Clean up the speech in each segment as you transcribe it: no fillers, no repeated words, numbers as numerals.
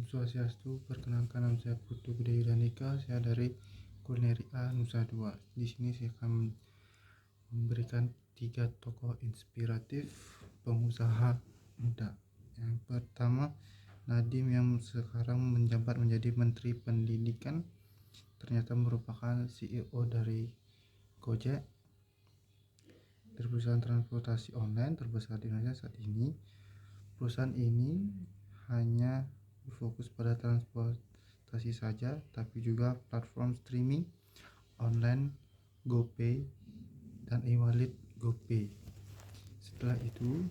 Swastiastu, perkenalkan nama saya Putu Budi Yudanika, saya dari Kulineria Nusa Dua. Di sini saya akan memberikan 3 tokoh inspiratif pengusaha muda. Yang pertama, Nadiem yang sekarang menjabat menjadi Menteri Pendidikan, ternyata merupakan CEO dari Gojek, dari perusahaan transportasi online terbesar di Indonesia saat ini. Perusahaan ini hanya berfokus pada transportasi saja, tapi juga platform streaming online GoPay dan e-wallet GoPay. Setelah itu,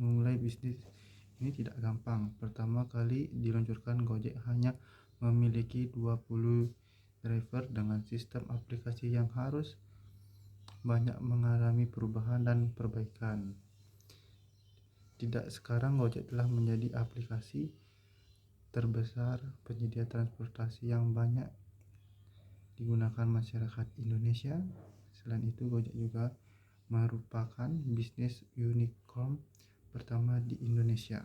memulai bisnis ini tidak gampang. Pertama kali diluncurkan, Gojek hanya memiliki 20 driver dengan sistem aplikasi yang harus banyak mengalami perubahan dan perbaikan. Tidak, sekarang Gojek telah menjadi aplikasi terbesar penyedia transportasi yang banyak digunakan masyarakat Indonesia. Selain itu, Gojek juga merupakan bisnis unicorn pertama di Indonesia.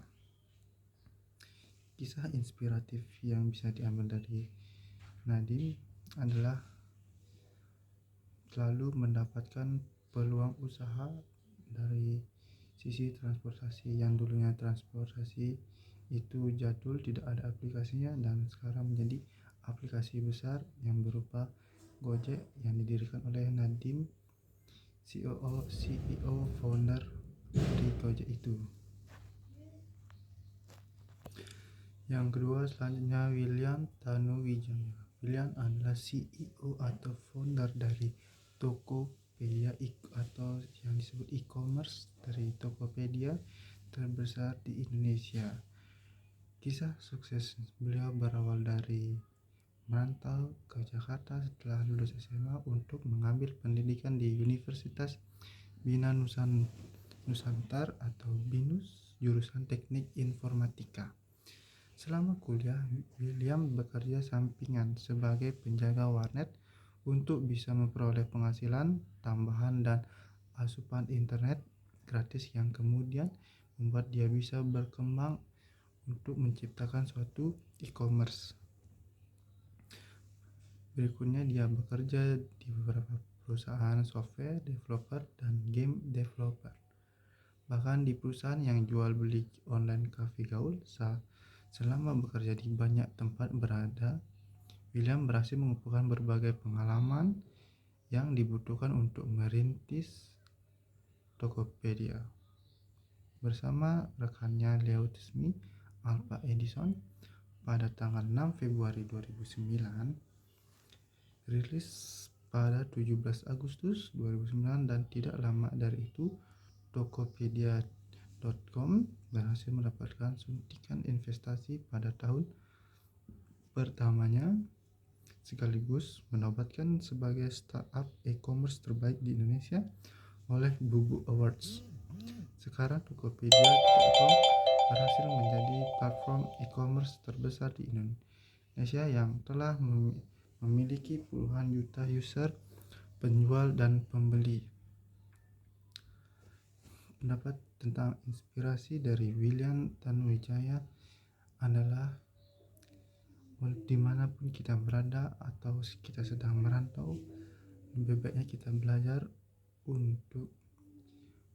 Kisah inspiratif yang bisa diambil dari Nadiem adalah selalu mendapatkan peluang usaha dari sisi transportasi. Yang dulunya transportasi itu jadul, tidak ada aplikasinya, dan sekarang menjadi aplikasi besar yang berupa Gojek yang didirikan oleh Nadiem, CEO founder dari Gojek itu. Yang kedua, selanjutnya William Tanuwijaya. William adalah CEO atau founder dari Tokopedia atau yang disebut e-commerce dari Tokopedia terbesar di Indonesia. Kisah sukses beliau berawal dari merantau ke Jakarta setelah lulus SMA untuk mengambil pendidikan di Universitas Bina Nusantara atau BINUS, jurusan Teknik Informatika. Selama kuliah, William bekerja sampingan sebagai penjaga warnet untuk bisa memperoleh penghasilan tambahan dan asupan internet gratis yang kemudian membuat dia bisa berkembang untuk menciptakan suatu e-commerce. Berikutnya, dia bekerja di beberapa perusahaan software developer dan game developer. Bahkan di perusahaan yang jual beli online cafe gaul. Selama bekerja di banyak tempat berada, William berhasil mengumpulkan berbagai pengalaman yang dibutuhkan untuk merintis Tokopedia. Bersama rekannya Leo Tsmi, Alpha Edison, pada tanggal 6 Februari 2009, rilis pada 17 Agustus 2009, dan tidak lama dari itu Tokopedia.com berhasil mendapatkan suntikan investasi pada tahun pertamanya, sekaligus menobatkan sebagai startup e-commerce terbaik di Indonesia oleh Bubu Awards. Sekarang Tokopedia.com berhasil menjadi platform e-commerce terbesar di Indonesia yang telah memiliki puluhan juta user, penjual, dan pembeli. Pendapat tentang inspirasi dari William Tanuwijaya adalah, dimanapun kita berada atau kita sedang merantau, lebih baiknya kita belajar untuk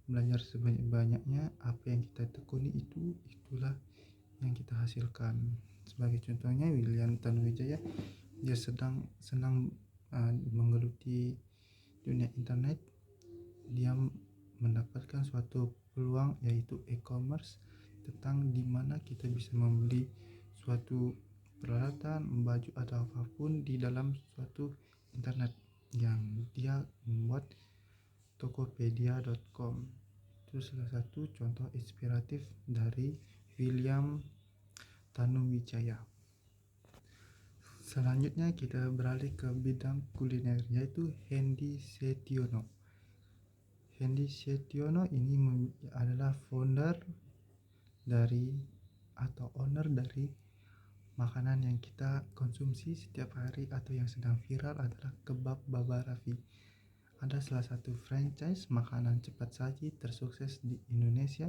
belajar sebanyak-banyaknya. Apa yang kita tekuni itulah yang kita hasilkan. Sebagai contohnya, William Tanuwijaya, dia senang menggeluti dunia internet. Dia mendapatkan suatu peluang, yaitu e-commerce, tentang dimana kita bisa membeli suatu peralatan, baju atau apapun di dalam suatu internet, yang dia membuat Tokopedia.com. Itu salah satu contoh inspiratif dari William Tanuwijaya. Selanjutnya kita beralih ke bidang kuliner, yaitu Hendy Setiono. Hendy Setiono ini adalah founder dari atau owner dari makanan yang kita konsumsi setiap hari atau yang sedang viral adalah kebab Baba Raffi. Ada salah satu franchise makanan cepat saji tersukses di Indonesia.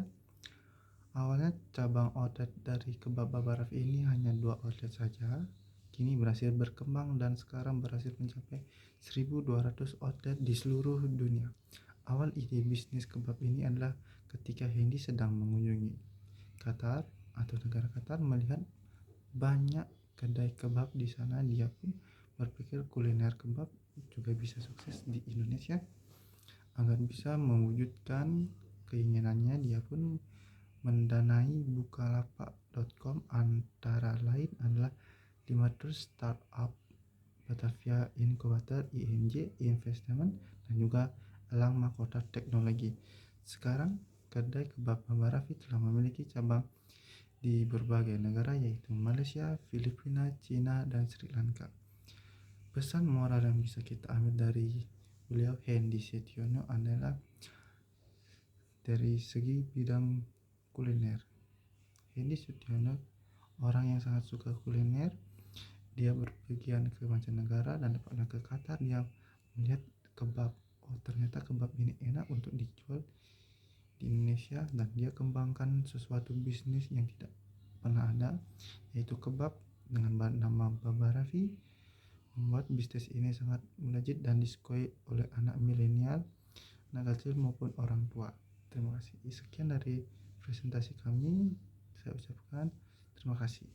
Awalnya cabang outlet dari kebab Baba Raffi ini hanya 2 outlet saja, kini berhasil berkembang dan sekarang berhasil mencapai 1.200 outlet di seluruh dunia. Awal ide bisnis kebab ini adalah ketika Hendy sedang mengunjungi Qatar atau negara Qatar, melihat banyak kedai kebab di sana. Dia pun berpikir kuliner kebab juga bisa sukses di Indonesia. Agar bisa mewujudkan keinginannya, dia pun mendanai Bukalapak.com, antara lain adalah Limatus Startup, Batavia Incubator, INJ Investment, dan juga Elang Mahkota Teknologi. Sekarang kedai kebab Baba Raffi telah memiliki cabang di berbagai negara yaitu Malaysia, Filipina, Cina, dan Sri Lanka. Pesan moral yang bisa kita ambil dari beliau Hendy Setiono adalah dari segi bidang kuliner. Hendy Setiono orang yang sangat suka kuliner. Dia berpergian ke mancanegara dan pernah ke Qatar. Dia melihat kebab, oh ternyata kebab ini enak untuk dijual di Indonesia, dan dia kembangkan sesuatu bisnis yang tidak pernah ada, yaitu kebab dengan nama Baba Raffi. Membuat bisnis ini sangat melejit dan disukai oleh anak milenial, anak kecil maupun orang tua. Terima kasih. Sekian dari presentasi kami. Saya ucapkan terima kasih.